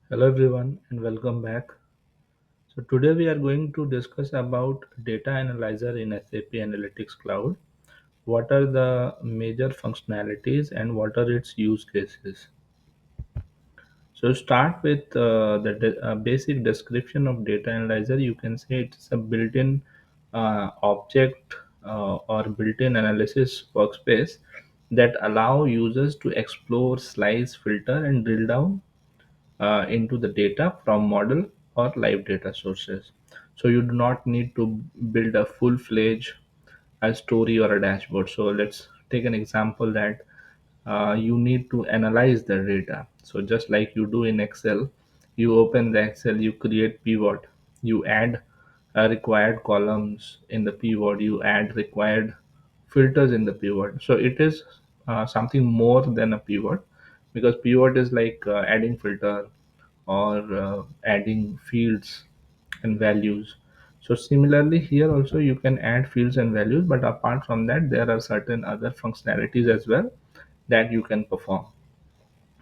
Hello everyone and welcome back. So today we are going to discuss about data analyzer in SAP Analytics Cloud. What are the major functionalities and what are its use cases? So start with the basic description of data analyzer. You can say it's a built-in object or built-in analysis workspace that allow users to explore, slice, filter, and drill down into the data from model or live data sources. So you do not need to build a full-fledged a story or a dashboard. So let's take an example that you need to analyze the data. So just like you do in Excel, you open the Excel, you create pivot, you add required columns in the pivot, you add required filters in the pivot. So it is something more than a pivot, because pivot is like adding filter or adding fields and values. So similarly here also you can add fields and values, but apart from that there are certain other functionalities as well that you can perform.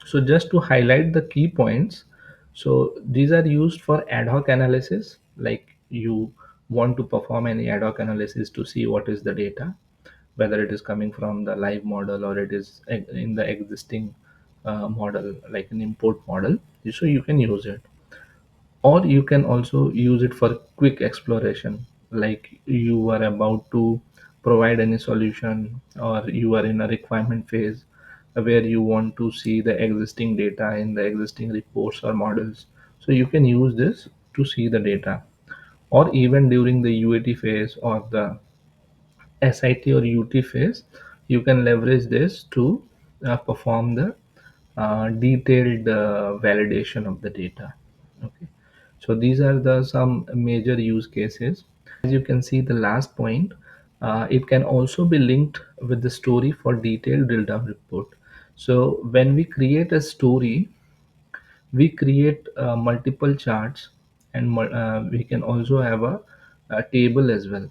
So just to highlight the key points, so these are used for ad hoc analysis, like you want to perform any ad hoc analysis to see what is the data, whether it is coming from the live model or it is in the existing model, like an import model. So you can use it, or you can also use it for quick exploration, like you are about to provide any solution or you are in a requirement phase where you want to see the existing data in the existing reports or models. So you can use this to see the data, or even during the UAT phase or the SIT or UT phase, you can leverage this to perform the detailed validation of the data. Okay, so these are the some major use cases. As you can see, the last point, it can also be linked with the story for detailed drill down report. So when we create a story, we create multiple charts, and we can also have a table as well.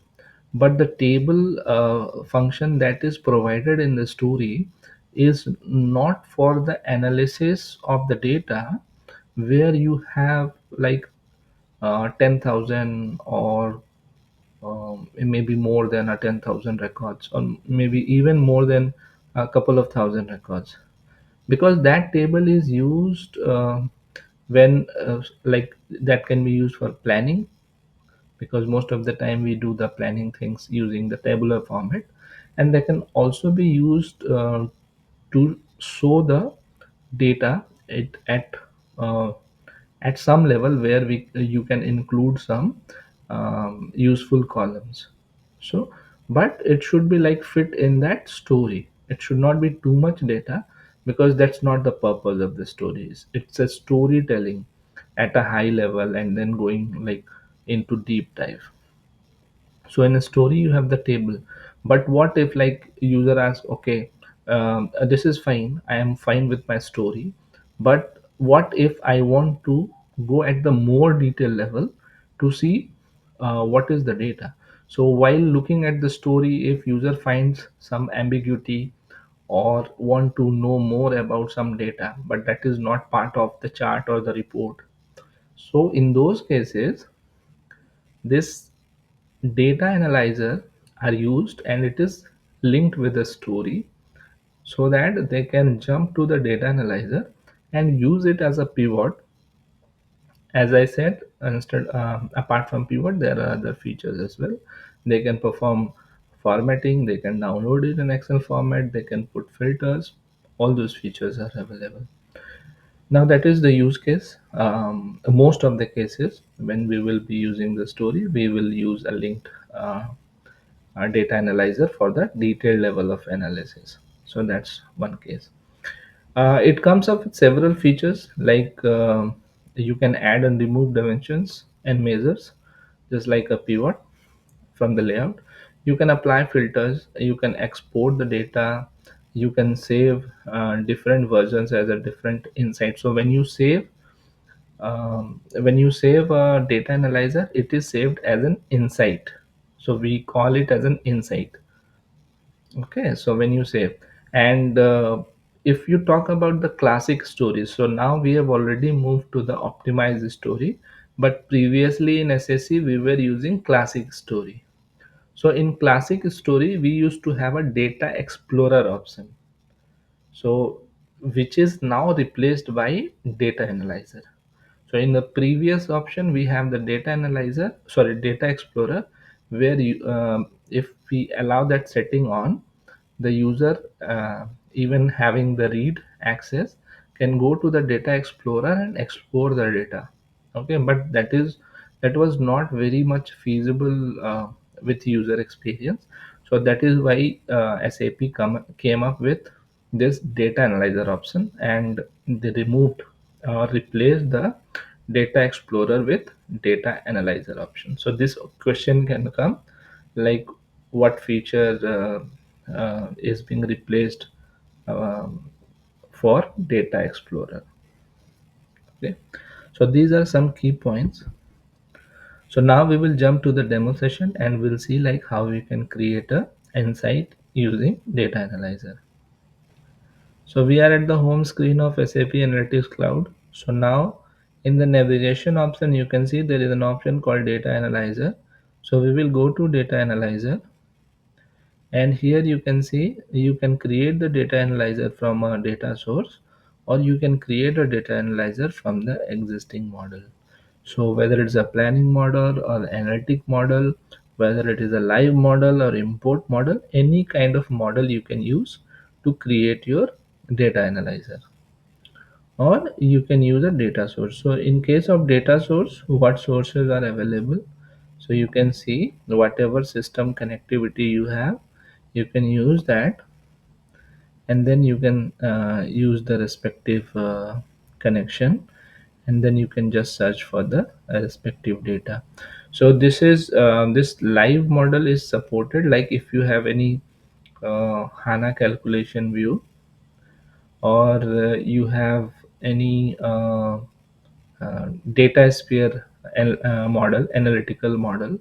But the table function that is provided in the story is not for the analysis of the data, where you have like 10,000 or maybe more than a 10,000 records, or maybe even more than a couple of thousand records, because that table is used when like that can be used for planning, because most of the time we do the planning things using the tabular format, and they can also be used to show the data uh, at some level where we you can include some useful columns. So but it should be like fit in that story, it should not be too much data, because that's not the purpose of the stories. It's a storytelling at a high level and then going like into deep dive. So in a story you have the table, but what if like user asks, okay, this is fine, I am fine with my story, but what if I want to go at the more detail level to see what is the data? So while looking at the story, if user finds some ambiguity or want to know more about some data, but that is not part of the chart or the report, so in those cases this data analyzer are used, and it is linked with a story, so that they can jump to the data analyzer and use it as a pivot. As I said, instead apart from pivot there are other features as well. They can perform formatting, they can download it in Excel format, they can put filters. All those features are available. Now that is the use case. Most of the cases when we will be using the story, we will use a linked data analyzer for the detailed level of analysis. So that's one case. It comes up with several features, like you can add and remove dimensions and measures, just like a pivot from the layout. You can apply filters, you can export the data, you can save different versions as a different insight. So when you save a data analyzer, it is saved as an insight. So we call it as an insight. Okay, so when you save, and if you talk about the classic stories, so now we have already moved to the optimized story, but previously in SSC we were using classic story. So in classic story we used to have a data explorer option, so which is now replaced by data analyzer. So in the previous option we have the data analyzer, sorry, data explorer, where you if we allow that setting on, the user, even having the read access, can go to the data explorer and explore the data. Okay, but that was not very much feasible with user experience. So that is why came up with this data analyzer option, and they removed or replaced the data explorer with data analyzer option. So this question can come like, what feature is being replaced um, for data explorer. Okay, so these are some key points. So now we will jump to the demo session and we'll see like how we can create a insight using data analyzer. So we are at the home screen of SAP Analytics Cloud. So now in the navigation option, you can see there is an option called Data Analyzer. So we will go to Data Analyzer, and here you can see you can create the data analyzer from a data source, or you can create a data analyzer from the existing model. So whether it's a planning model or analytic model, whether it is a live model or import model, any kind of model you can use to create your data analyzer, or you can use a data source. So in case of data source, what sources are available? So you can see whatever system connectivity you have, you can use that, and then you can use the respective connection, and then you can just search for the respective data. So this live model is supported, like if you have any HANA calculation view, or you have any data sphere model, analytical model.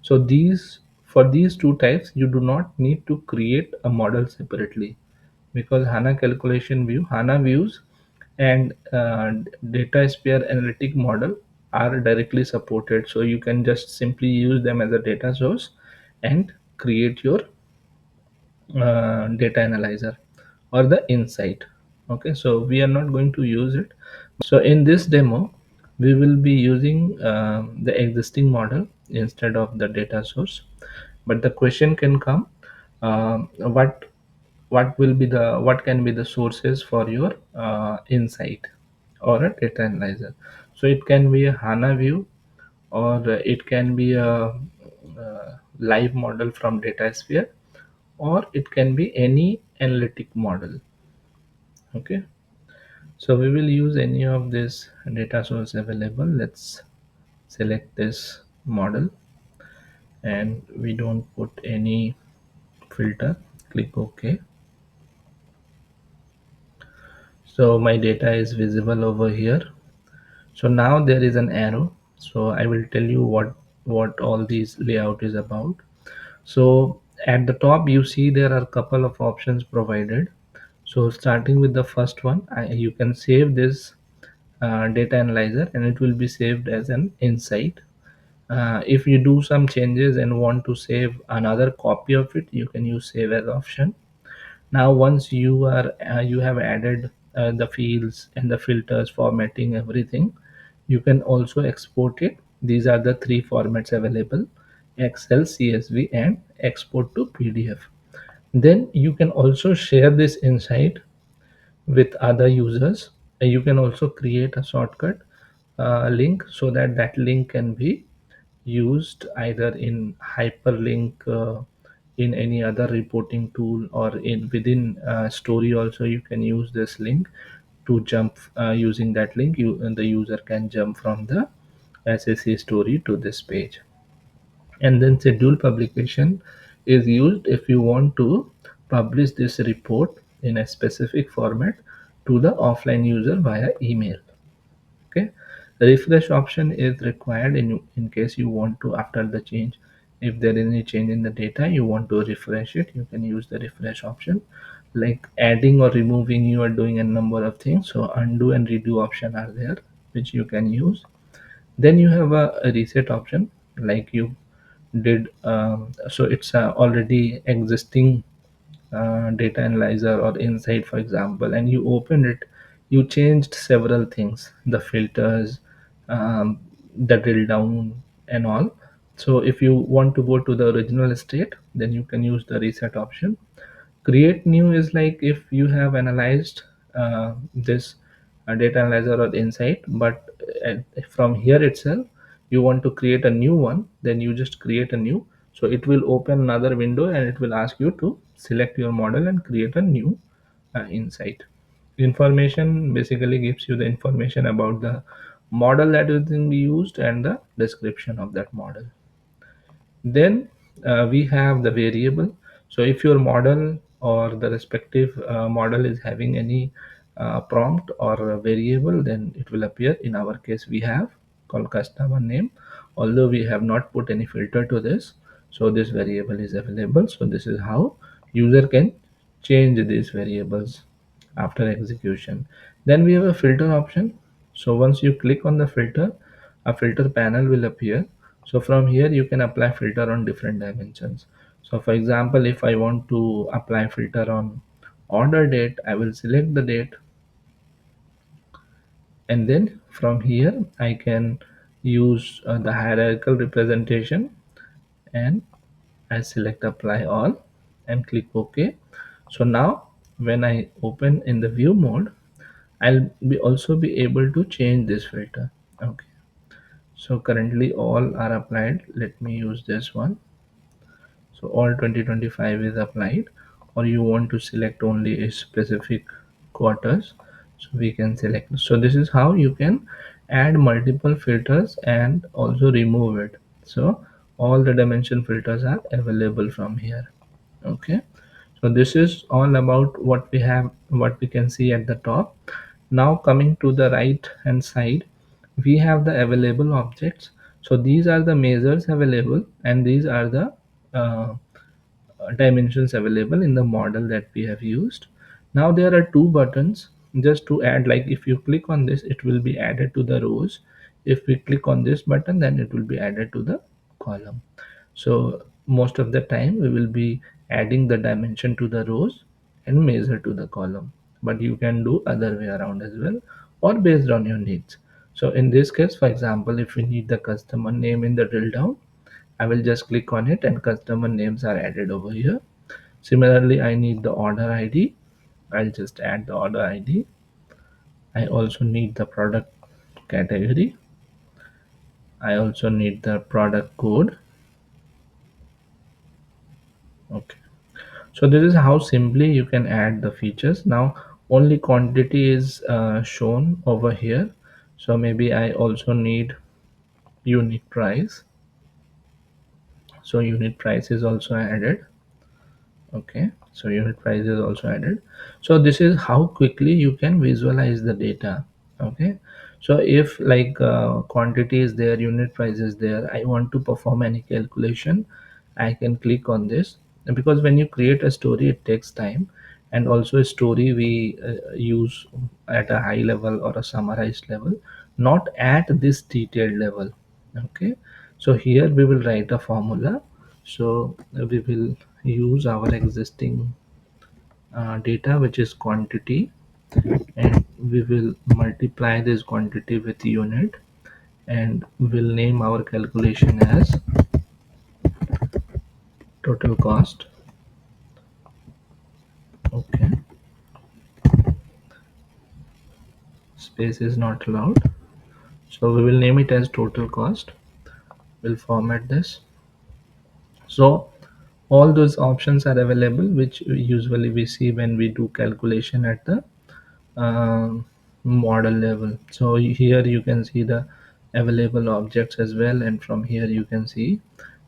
So these, for these two types, you do not need to create a model separately, because HANA calculation view, HANA views, and data sphere analytic model are directly supported. So you can just simply use them as a data source and create your data analyzer or the insight. Okay, so we are not going to use it. So in this demo we will be using the existing model instead of the data source. But the question can come, what will be the, what can be the sources for your insight or a data analyzer? So it can be a HANA view, or it can be a live model from datasphere, or it can be any analytic model. Okay, so we will use any of this data source available. Let's select this model, and we don't put any filter. Click OK. So my data is visible over here. So now there is an arrow, so I will tell you what all these layout is about. So at the top you see there are a couple of options provided. So starting with the first one, you can save this data analyzer and it will be saved as an insight. If you do some changes and want to save another copy of it, you can use save as option. Now once you have added the fields and the filters, formatting, everything, you can also export it. These are the three formats available: Excel, CSV, and export to PDF. Then you can also share this insight with other users. You can also create a shortcut link, so that that link can be used either in hyperlink in any other reporting tool, or in within story also you can use this link to jump. Using that link, the user can jump from the SSC story to this page. And then schedule publication is used if you want to publish this report in a specific format to the offline user via email. Okay, the refresh option is required in case you want to, after the change, if there is any change in the data you want to refresh it, you can use the refresh option. like adding or removing, you are doing a number of things. So undo and redo option are there, which you can use. Then you have a reset option, like you did. So it's already existing data analyzer or insight, for example, and you opened it. You changed several things, the filters, the drill down and all. So if you want to go to the original state, then you can use the reset option. Create new is like if you have analyzed this data analyzer or insight, but from here itself you want to create a new one, then you just create a new. So it will open another window and it will ask you to select your model and create a new insight. Information basically gives you the information about the model that is being used and the description of that model. Then we have the variable. So if your model or the respective model is having any prompt or a variable, then it will appear. In our case, we have called customer name, although we have not put any filter to this. So this variable is available. So this is how user can change these variables after execution. Then we have a filter option. So once you click on the filter, a filter panel will appear. So from here you can apply filter on different dimensions. So for example, if I want to apply filter on order date, I will select the date, and then from here I can use the hierarchical representation, and I select apply all and click OK. So now when I open in the view mode, I'll be also be able to change this filter. Okay. So currently all are applied. Let me use this one. So all 2025 is applied, or you want to select only a specific quarters. So we can select. So this is how you can add multiple filters and also remove it. So all the dimension filters are available from here. Okay. So this is all about what we have, what we can see at the top. Now coming to the right hand side, we have the available objects. So these are the measures available, and these are the uh, dimensions available in the model that we have used. Now there are two buttons just to add, like if you click on this, it will be added to the rows. If we click on this button, then it will be added to the column. So most of the time we will be adding the dimension to the rows and measure to the column, but you can do other way around as well, or based on your needs. So in this case, for example, if we need the customer name in the drill down, I will just click on it and customer names are added over here. Similarly, I need the order ID. I'll just add the order ID. I also need the product category. I also need the product code. Okay. So this is how simply you can add the features. Now only quantity is shown over here. So maybe I also need unit price. So unit price is also added. Okay, so unit price is also added. So this is how quickly you can visualize the data. Okay, so if like quantity is there, unit price is there, I want to perform any calculation, I can click on this. And because when you create a story, it takes time, and also a story we use at a high level or a summarized level, not at this detailed level. Okay, so here we will write a formula. So we will use our existing data, which is quantity, and we will multiply this quantity with unit, and we'll name our calculation as total cost. Okay, space is not allowed, so we will name it as total cost. We'll format this. So all those options are available, which usually we see when we do calculation at the model level. So here you can see the available objects as well, and from here you can see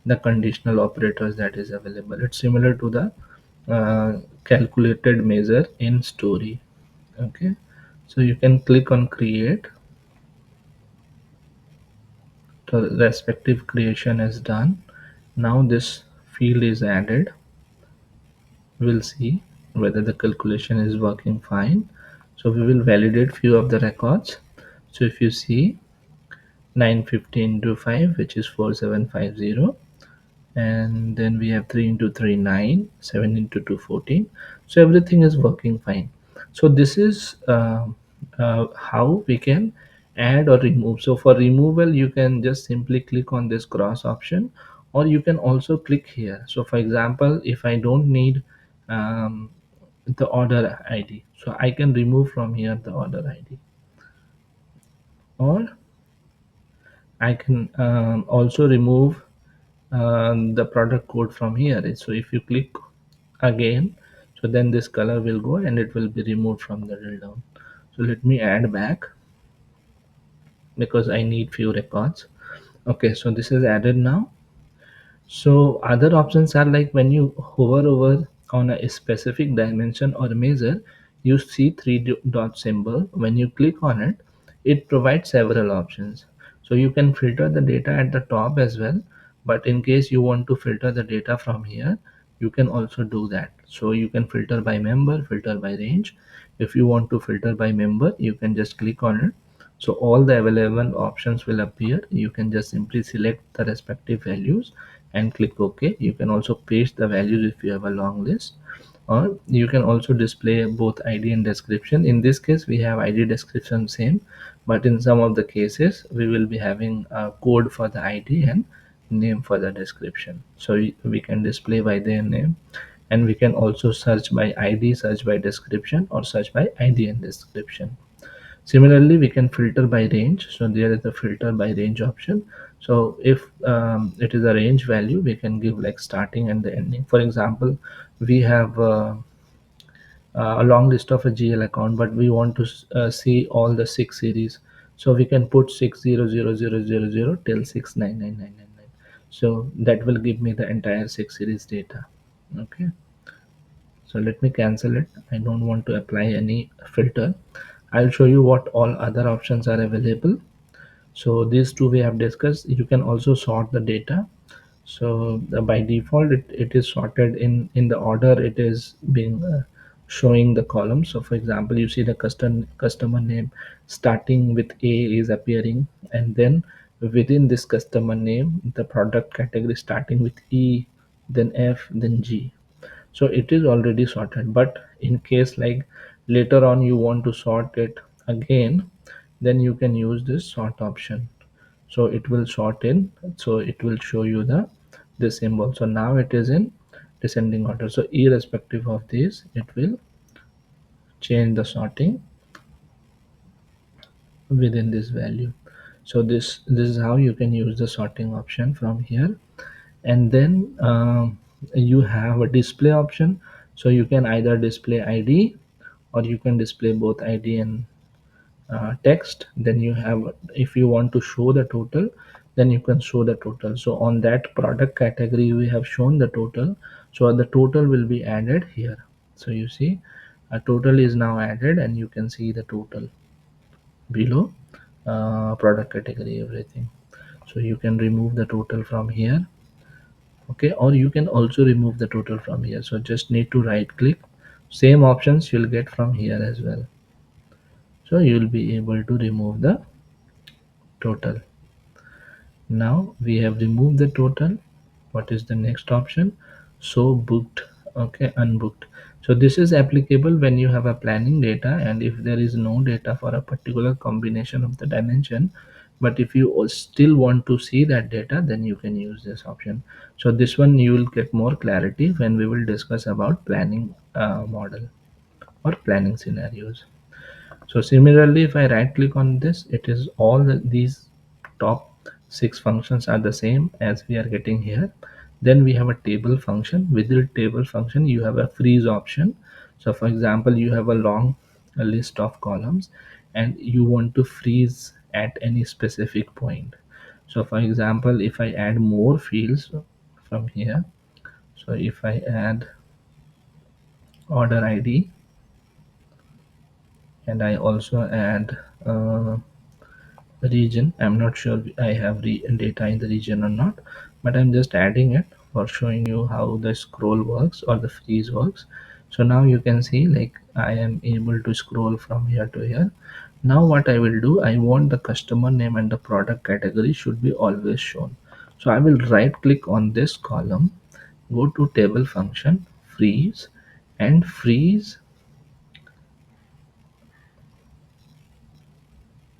the conditional operators that is available. It's similar to the calculated measure in story. Okay, so you can click on create. The respective creation is done. Now this field is added. We'll see. whether the calculation is working fine. So we will validate few of the records. So if you see 950 into 5, which is 4750, and then we have 3 into 3 9, 7 into 2 14. So everything is working fine. So this is how we can add or remove. So for removal you can just simply click on this cross option, or you can also click here. So for example, if I don't need um, the order ID, so I can remove from here the order ID, or I can also remove the product code from here. So if you click again, so then this color will go and it will be removed from the drill down. So let me add back because I need few records. Okay, so this is added now. So other options are like when you hover over on a specific dimension or measure, you see three dot symbol. When you click on it, it provides several options. So you can filter the data at the top as well. But in case you want to filter the data from here, you can also do that. So you can filter by member, filter by range. If you want to filter by member, you can just click on it. So all the available options will appear. You can just simply select the respective values and click OK. You can also paste the values if you have a long list, or you can also display both ID and description. In this case we have ID description same, but in some of the cases we will be having a code for the ID and name for the description. So we can display by their name, and we can also search by ID, search by description, or search by ID and description. Similarly, we can filter by range. So there is a filter by range option. So if it is a range value, we can give like starting and the ending. For example, we have a long list of a GL account, but we want to see all the 6 series. So we can put 6000000 till 69999. So that will give me the entire 6 series data. Okay. So let me cancel it. I don't want to apply any filter. I'll show you what all other options are available. So these two we have discussed. You can also sort the data. So by default it is sorted in the order it is being showing the column. So for example, you see the customer name starting with A is appearing, and then within this customer name the product category starting with E, then F, then G. So it is already sorted, but in case like later on you want to sort it again, then you can use this sort option. So it will sort in, so it will show you the symbol. So now it is in descending order. So irrespective of this, it will change the sorting within this value. So this is how you can use the sorting option from here. And then you have a display option. So you can either display ID, or you can display both ID and text. Then you have, if you want to show the total, then you can show the total. So on that product category we have shown the total, so the total will be added here. So you see a total is now added, and you can see the total below product category, everything. So you can remove the total from here. Okay, or you can also remove the total from here. So just need to right click, same options you'll get from here as well. So you'll be able to remove the total. Now we have removed the total. What is the next option? So booked. Okay, unbooked. So this is applicable when you have a planning data, and if there is no data for a particular combination of the dimension, but if you still want to see that data, then you can use this option. So this one you will get more clarity when we will discuss about planning model or planning scenarios. So similarly, if I right click on this, it is all these top 6 functions are the same as we are getting here. Then we have a table function. Within table function, you have a freeze option. So for example, you have a long list of columns and you want to freeze at any specific point. So for example, if I add more fields from here, so if I add order ID, and I also add region. I'm not sure I have data in the region or not, but I'm just adding it for showing you how the scroll works or the freeze works. So now you can see like I am able to scroll from here to here. Now what I will do, I want the customer name and the product category should be always shown. So I will right click on this column, go to table function, freeze, and freeze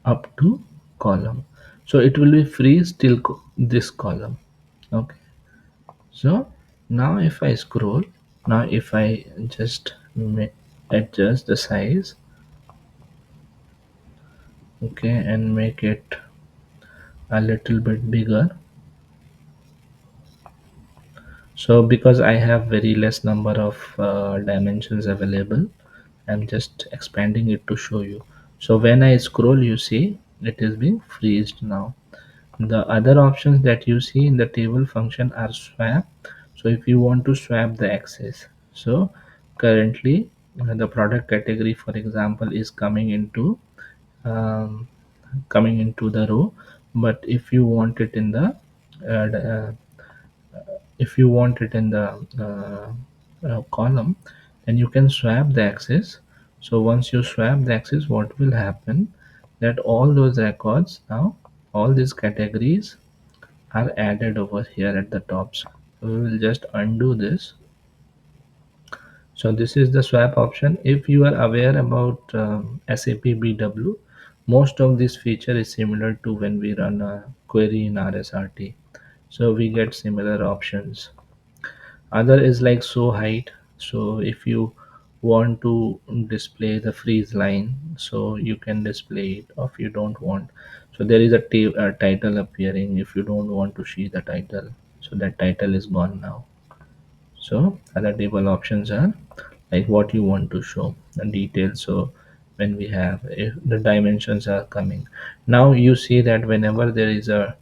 up to column. So it will be freeze till this column. Okay. So now if I scroll, now if I just adjust the size, okay, and make it a little bit bigger. So because I have very less number of dimensions available, I'm just expanding it to show you. So when I scroll, you see it is being freezed now. The other options that you see in the table function are swap. So if you want to swap the axis, so currently the product category, for example, is um, coming into the row. But if you want it in the uh, column, then you can swap the axis. So once you swap the axis, what will happen, that all those records now, all these categories are added over here at the top. So we will just undo this. So this is the swap option. If you are aware about SAP BW, most of this feature is similar to when we run a query in RSRT. So we get similar options. Other is like show height. So if you want to display the freeze line, so you can display it. Or if you don't want, so there is a title appearing. If you don't want to see the title, so that title is gone now. So other table options are like what you want to show the details. So when we have, if the dimensions are coming, now you see that whenever there is a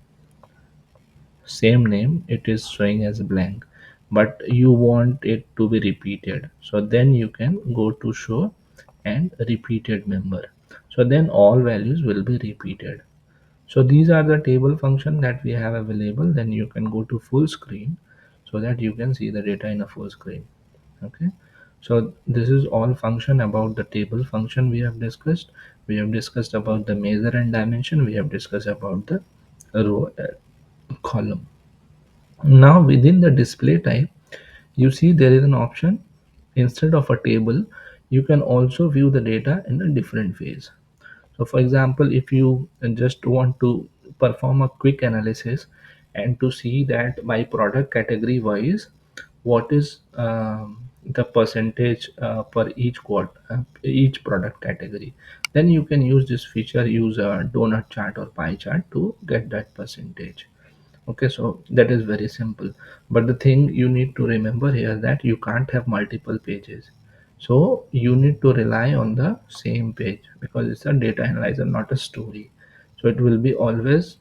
same name, it is showing as blank, but you want it to be repeated, so then you can go to show and repeated member. So then all values will be repeated. So these are the table function that we have available. Then you can go to full screen so that you can see the data in a full screen. Okay. So this is all function about the table function we have discussed. We have discussed about the measure and dimension. We have discussed about the row column. Now within the display type, you see there is an option. Instead of a table, you can also view the data in a different phase. So for example, if you just want to perform a quick analysis and to see that by product category wise, what is the percentage per each product category, then you can use this feature, use a donut chart or pie chart to get that percentage. Okay, so that is very simple. But the thing you need to remember here that you can't have multiple pages. So you need to rely on the same page because it's a data analyzer, not a story. So it will be always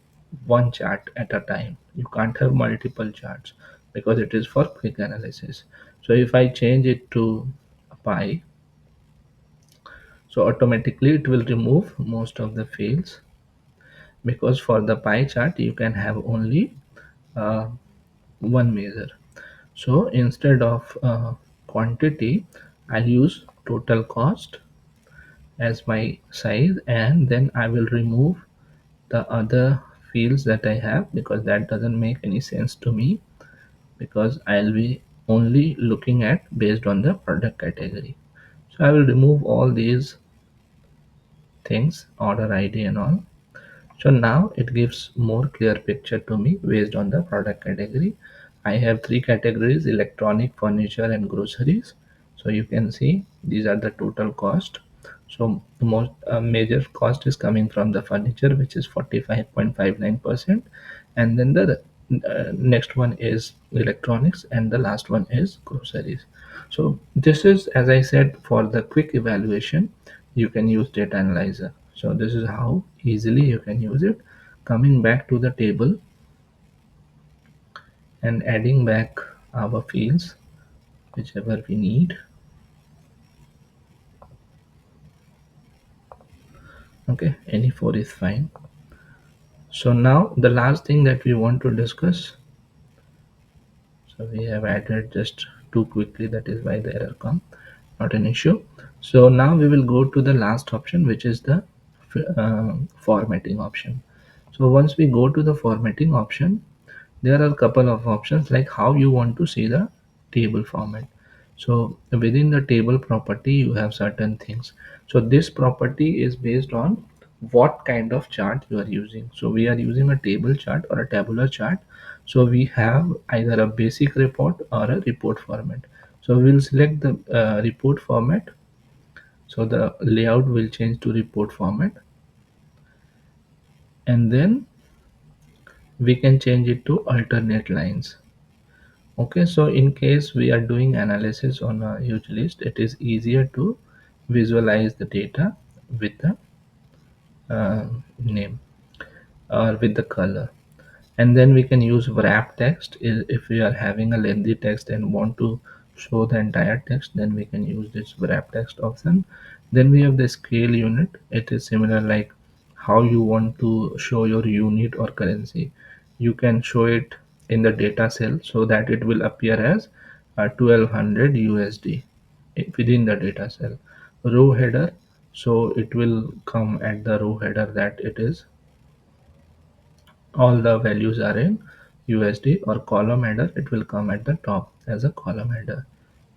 one chart at a time. You can't have multiple charts because it is for quick analysis. So if I change it to a pie, so automatically it will remove most of the fields, because for the pie chart you can have only uh, one measure. So instead of quantity, I'll use total cost as my size, and then I will remove the other fields that I have because that doesn't make any sense to me, because I'll be only looking at based on the product category. So I will remove all these things, order ID and all. So now it gives more clear picture to me based on the product category. I have three categories: electronic, furniture, and groceries. So you can see these are the total cost. So the most major cost is coming from the furniture, which is 45.59%, and then the next one is electronics, and the last one is groceries. So this is, as I said, for the quick evaluation you can use data analyzer. So this is how easily you can use it. Coming back to the table and adding back our fields whichever we need. Okay, any four is fine. So now the last thing that we want to discuss, so we have added just too quickly, that is why the error come. not an issue. So now we will go to the last option, which is the formatting option. So once we go to the formatting option, there are a couple of options like how you want to see the table format. So within the table property you have certain things. So this property is based on what kind of chart you are using. So we are using a table chart or a tabular chart. So we have either a basic report or a report format. So we will select the report format. So the layout will change to report format, and then we can change it to alternate lines. Okay, so in case we are doing analysis on a huge list, it is easier to visualize the data with the name or with the color. And then we can use wrap text. If we are having a lengthy text and want to show the entire text, then we can use this wrap text option. Then we have the scale unit. It is similar like how you want to show your unit or currency. You can show it in the data cell so that it will appear as 1200 USD within the data cell. Row header, so it will come at the row header that it is all the values are in USD, or column header, it will come at the top as a column header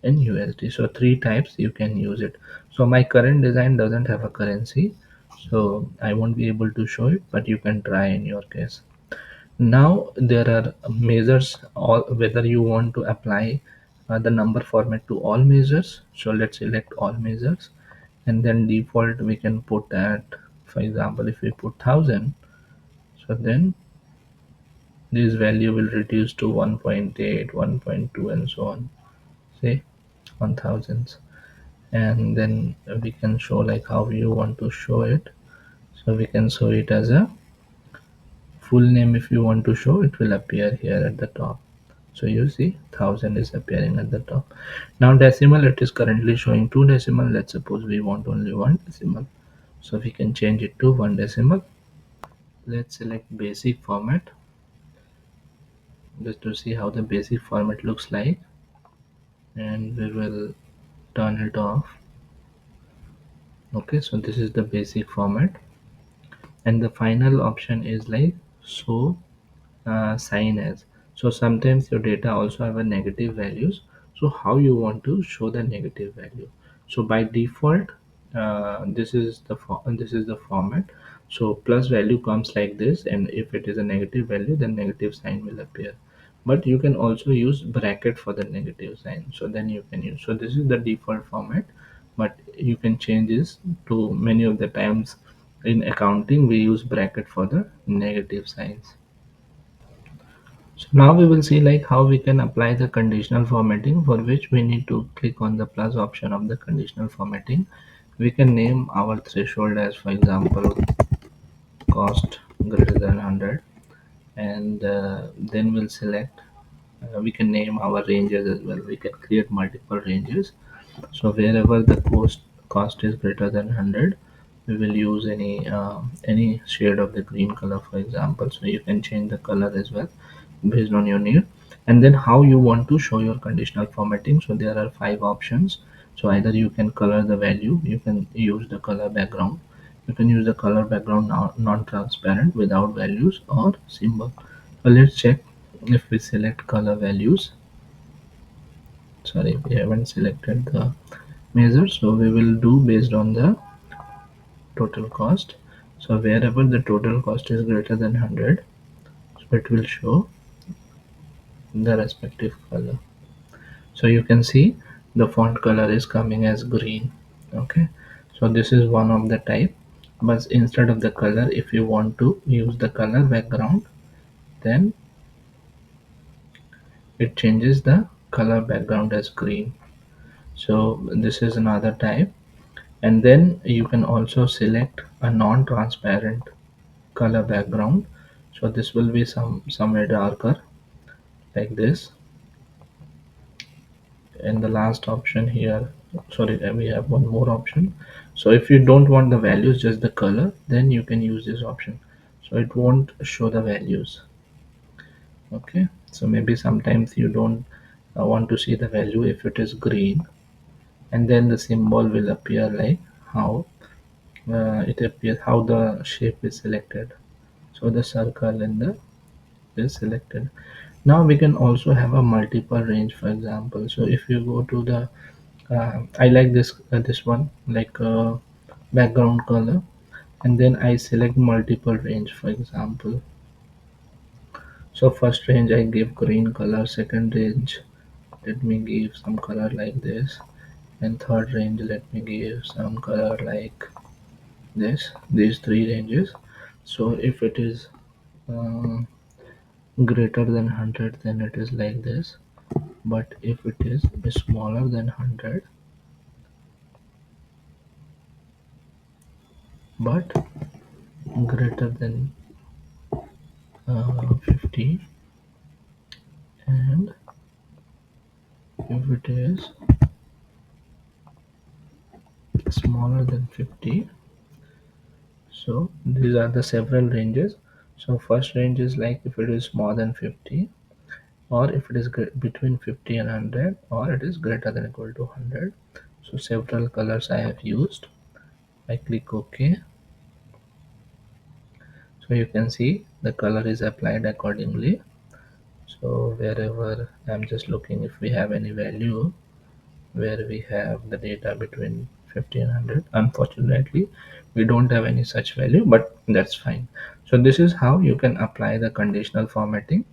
in USD. So three types you can use it. So my current design doesn't have a currency, so I won't be able to show it, but you can try in your case. Now there are measures, all whether you want to apply the number format to all measures. So let's select all measures, and then default we can put that. For example, if we put 1000, so then this value will reduce to 1.8, 1.2, and so on, say on thousands. And then we can show like how you want to show it. So we can show it as a full name. If you want to show, it will appear here at the top. So you see 1000 is appearing at the top. Now decimal, it is currently showing two decimal. Let's suppose we want only one decimal, so we can change it to one decimal. Let's select basic format just to see how the basic format looks like, and we will turn it off. Okay, so this is the basic format, and the final option is like show sign as. So sometimes your data also have a negative values, so how you want to show the negative value. So by default, this is the format. So plus value comes like this, and if it is a negative value, then negative sign will appear. But you can also use bracket for the negative sign, so then you can use. So this is the default format, but you can change this to many of the times. In accounting we use bracket for the negative signs. So now we will see like how we can apply the conditional formatting, for which we need to click on the plus option of the conditional formatting. We can name our threshold as, for example, cost greater than 100, and then we'll select, we can name our ranges as well. We can create multiple ranges. So wherever the cost is greater than 100, we will use any shade of the green color, for example. So you can change the color as well based on your need. And then how you want to show your conditional formatting. So there are five options. So either you can color the value, you can use the color background, you can use the color background non-transparent without values or symbol. So let's check. If we select color values, sorry, we haven't selected the measure, so we will do based on the total cost. So wherever the total cost is greater than 100, so it will show the respective color. So you can see the font color is coming as green. Okay, so this is one of the type. But instead of the color, if you want to use the color background, then it changes the color background as green. So this is another type. And then you can also select a non-transparent color background. So this will be somewhere darker like this. And the last option here, sorry, we have one more option. So if you don't want the values, just the color, then you can use this option. So it won't show the values. Okay, so maybe sometimes you don't want to see the value if it is green. and then the symbol will appear like how it appears, how the shape is selected. So the circle and the is selected. Now we can also have a multiple range, for example. So if you go to the I like this one, like background color, and then I select multiple range, for example. So first range I give green color, second range let me give some color like this, and third range let me give some color like this. These three ranges. So if it is uh, greater than 100, then it is like this, but if it is smaller than 100 but greater than 50, and if it is smaller than 50, so these are the several ranges. So first range is like if it is more than 50, or if it is between 50 and 100, or it is greater than equal to 100. So several colors I have used. I click OK. So you can see the color is applied accordingly. So wherever I'm just looking if we have any value where we have the data between 50 and 100. Unfortunately, we don't have any such value, but that's fine. So this is how you can apply the conditional formatting.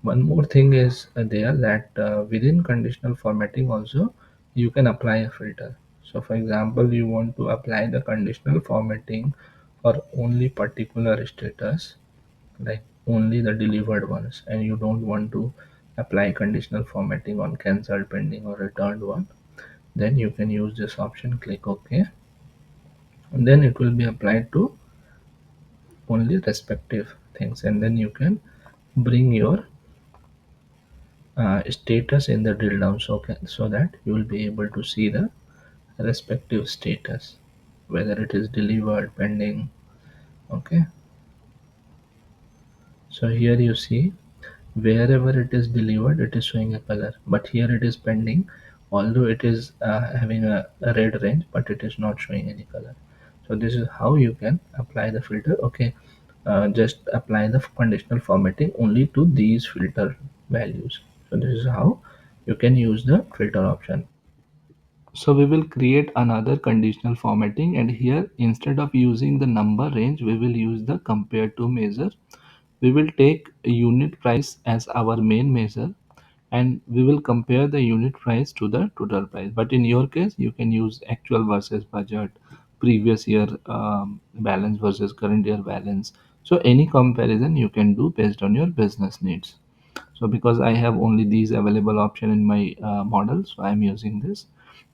One more thing is there that within conditional formatting also you can apply a filter. So for example, you want to apply the conditional formatting for only particular status, like only the delivered ones, and you don't want to apply conditional formatting on cancelled, pending, or returned one, then you can use this option, click OK, and then it will be applied to only respective things, and then you can bring your status in the drill down, so that you will be able to see the respective status, whether it is delivered, pending. Okay, so here you see wherever it is delivered it is showing a color, but here it is pending, although it is having a red range, but it is not showing any color. So this is how you can apply the filter. Okay, just apply the conditional formatting only to these filter values. So this is how you can use the filter option. So we will create another conditional formatting, and here instead of using the number range we will use the compare to measure. We will take a unit price as our main measure, and we will compare the unit price to the total price. But in your case you can use actual versus budget, previous year balance versus current year balance. So any comparison you can do based on your business needs. So because I have only these available option in my model, so I am using this.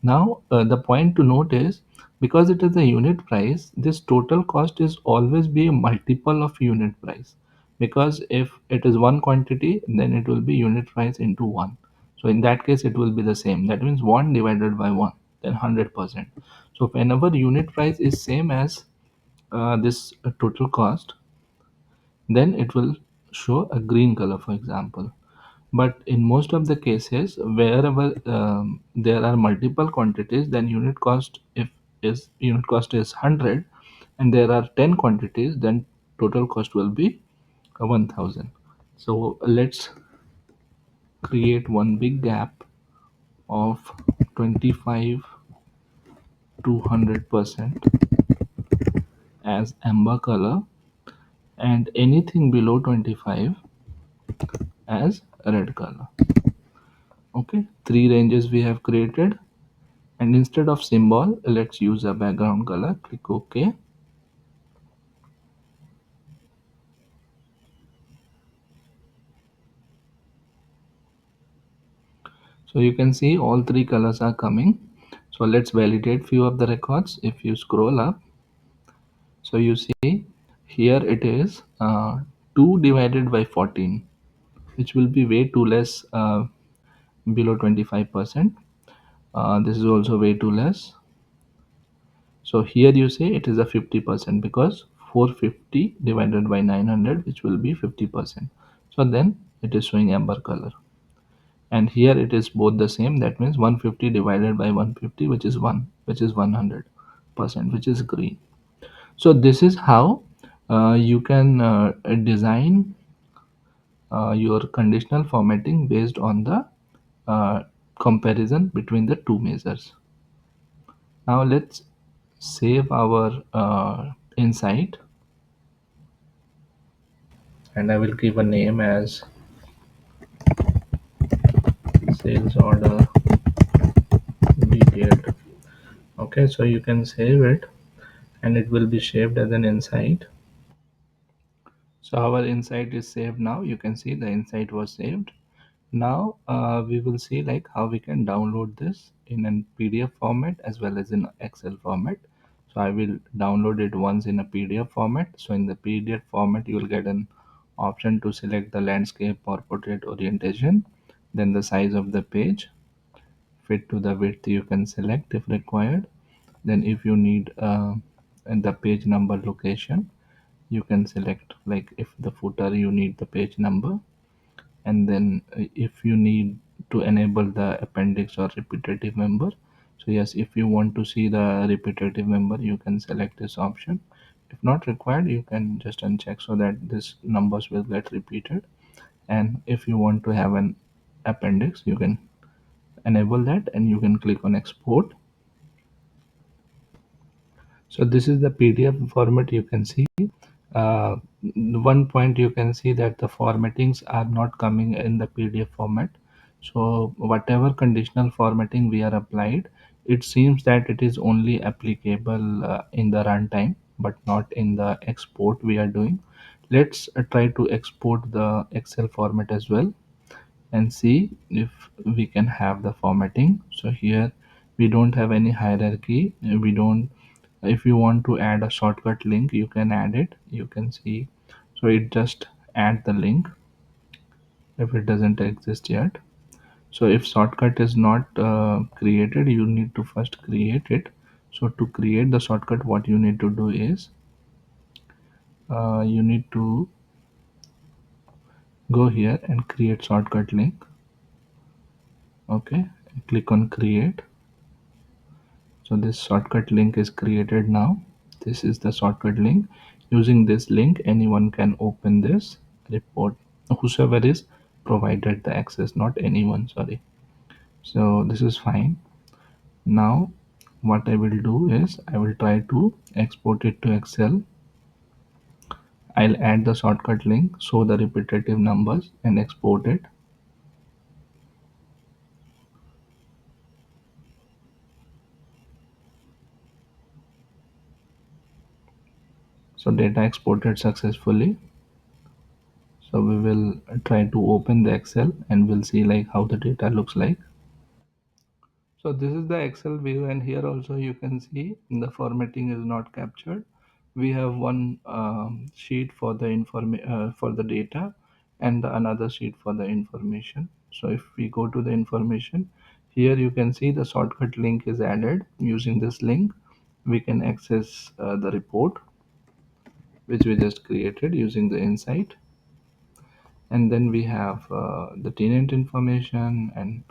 Now the point to note is, because it is a unit price, this total cost is always be a multiple of unit price, because if it is one quantity then it will be unit price into 1. So in that case it will be the same, that means 1 divided by 1, then 100%. So whenever unit price is same as this total cost, then it will show a green color, for example. But in most of the cases wherever there are multiple quantities, then unit cost, if is unit cost is 100 and there are 10 quantities, then total cost will be 1000. So let's create one big gap of 25 to 100% as amber color, and anything below 25 as red color. Okay, three ranges we have created, and instead of symbol let's use a background color. Click OK. So you can see all three colors are coming. So let's validate few of the records. If you scroll up, so you see here it is 2 divided by 14, which will be way too less, below 25%. This is also way too less. So here you say it is a 50%, because 450 divided by 900, which will be 50%. So then it is showing amber color. and here it is both the same. That means 150 divided by 150, which is 1, which is 100%, which is green. So this is how you can design your conditional formatting based on the uh, comparison between the two measures. Now let's save our insight, and I will give a name as sales order detailed. Okay, so you can save it and it will be saved as an insight. So our insight is saved now. You can see the insight was saved. Now we will see like how we can download this in a PDF format as well as in Excel format. So I will download it once in a PDF format. So in the PDF format, you will get an option to select the landscape or portrait orientation, then the size of the page, fit to the width you can select if required. Then if you need and the page number location, you can select, like if the footer you need the page number, and then if you need to enable the appendix or repetitive member, so yes, if you want to see the repetitive member, you can select this option. If not required, you can just uncheck so that this numbers will get repeated. And if you want to have an appendix, you can enable that and you can click on export. So this is the PDF format. You can see uh, one point, you can see that the formattings are not coming in the PDF format. So whatever conditional formatting we are applied, it seems that it is only applicable in the runtime but not in the export we are doing. Let's try to export the Excel format as well and see if we can have the formatting. So here we don't have any hierarchy. We don't, if you want to add a shortcut link, you can add it. You can see, so it just add the link if it doesn't exist yet. So if shortcut is not created, you need to first create it. So to create the shortcut, what you need to do is you need to go here and create shortcut link. Okay, click on create. So this shortcut link is created now. This is the shortcut link. Using this link, anyone can open this report, whosoever is provided the access, not anyone, sorry. So this is fine. Now what I will do is I will try to export it to Excel. I'll add the shortcut link, show the repetitive numbers and export it. So data exported successfully. So we will try to open the Excel and we'll see like how the data looks like. So this is the Excel view, and here also you can see the formatting is not captured. We have one sheet for the for the data, and another sheet for the information. So if we go to the information, here you can see the shortcut link is added. Using this link, we can access the report which we just created using the insight, and then we have the tenant information and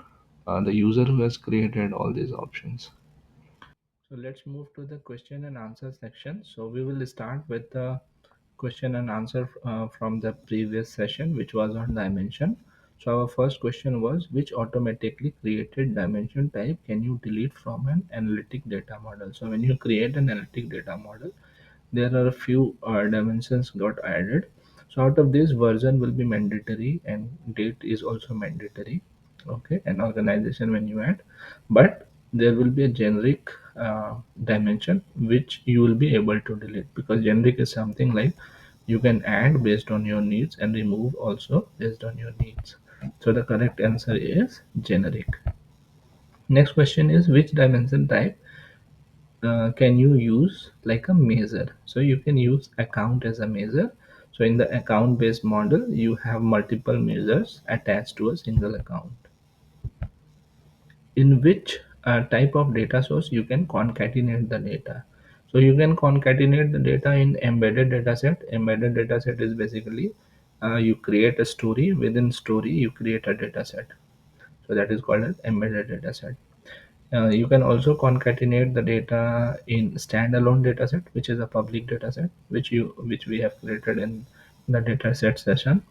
the user who has created all these options. So let's move to the question and answer section. So we will start with the question and answer from the previous session, which was on dimension. So our first question was, which automatically created dimension type can you delete from an analytic data model? So when you create an analytic data model, there are a few dimensions got added. So out of this, version will be mandatory and date is also mandatory. Okay, and organization when you add, but there will be a generic dimension which you will be able to delete, because generic is something like you can add based on your needs and remove also based on your needs. So the correct answer is generic. Next question is, which dimension type can you use like a measure? So you can use account as a measure. So in the account based model, you have multiple measures attached to a single account. In which type of data source you can concatenate the data? So you can concatenate the data in embedded data set. Embedded data set is basically you create a story, within story you create a data set. So that is called as embedded data set. You can also concatenate the data in standalone dataset, which is a public dataset, which we have created in the dataset session.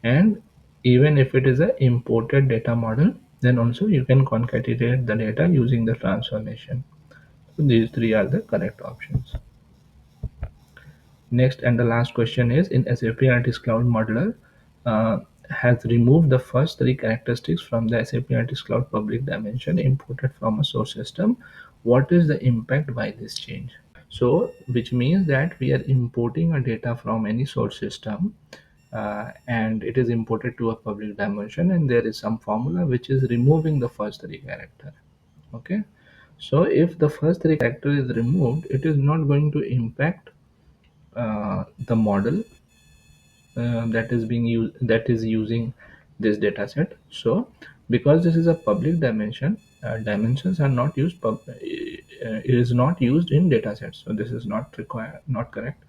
And even if it is a imported data model, then also you can concatenate the data using the transformation. So these three are the correct options. Next and the last question is, in SAP Analytics Cloud Modeler has removed the first three characteristics from the SAP Analytics Cloud public dimension imported from a source system. What is the impact by this change? So, which means that we are importing a data from any source system, and it is imported to a public dimension, and there is some formula which is removing the first three character. Okay, so if the first three character is removed, it is not going to impact the model that is being used, that is using this data set. So because this is a public dimension, dimensions are not used it is not used in data sets, so this is not required, not correct.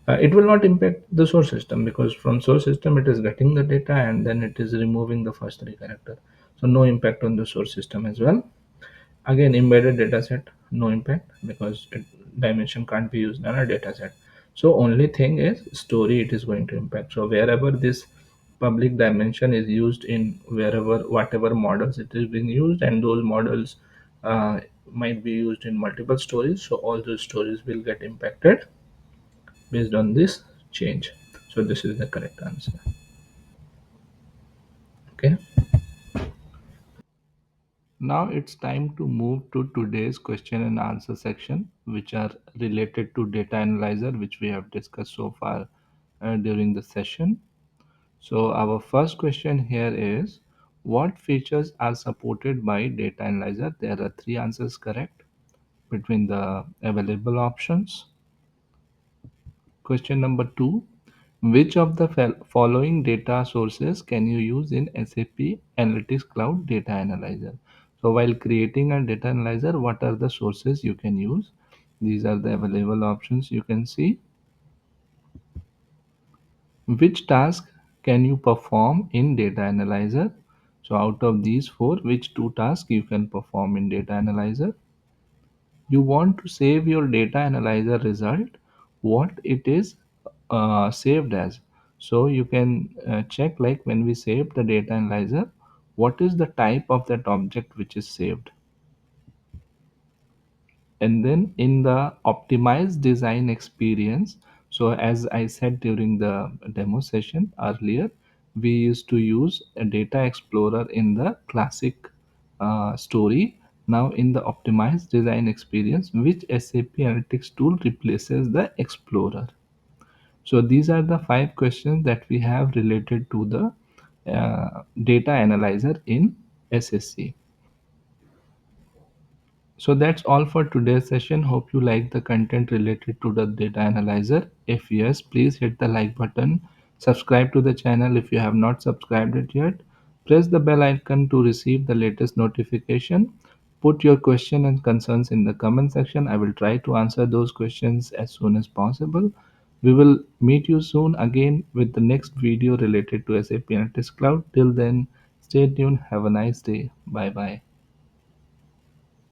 It will not impact the source system, because from source system it is getting the data and then it is removing the first three character, so no impact on the source system as well. Again, embedded dataset, no impact, because dimension can't be used in a dataset. So only thing is story it is going to impact. So wherever this public dimension is used, in wherever whatever models it is being used, and those models might be used in multiple stories, so all those stories will get impacted based on this change. So this is the correct answer. Okay. Now it's time to move to today's question and answer section, which are related to data analyzer, which we have discussed so far during the session. So our first question here is, what features are supported by data analyzer? There are three answers correct between the available options. Question number two, which of the following data sources can you use in SAP Analytics Cloud Data Analyzer? So while creating a data analyzer, what are the sources you can use? These are the available options you can see. Which task can you perform in data analyzer? So out of these four, which two tasks you can perform in data analyzer? You want to save your data analyzer result, what it is saved as. So you can check, like when we save the data analyzer, what is the type of that object which is saved. And then in the optimized design experience, so as I said during the demo session earlier, we used to use a data explorer in the classic story. Now in the optimized design experience, which SAP analytics tool replaces the explorer? So these are the five questions that we have related to the data analyzer in SSC. So that's all for today's session. Hope you like the content related to the data analyzer. If yes, please hit the like button. Subscribe to the channel if you have not subscribed it yet. Press the bell icon to receive the latest notification. Put your question and concerns in the comment section. I will try to answer those questions as soon as possible. We will meet you soon again with the next video related to SAP Analytics Cloud. Till then, stay tuned. Have a nice day. Bye bye.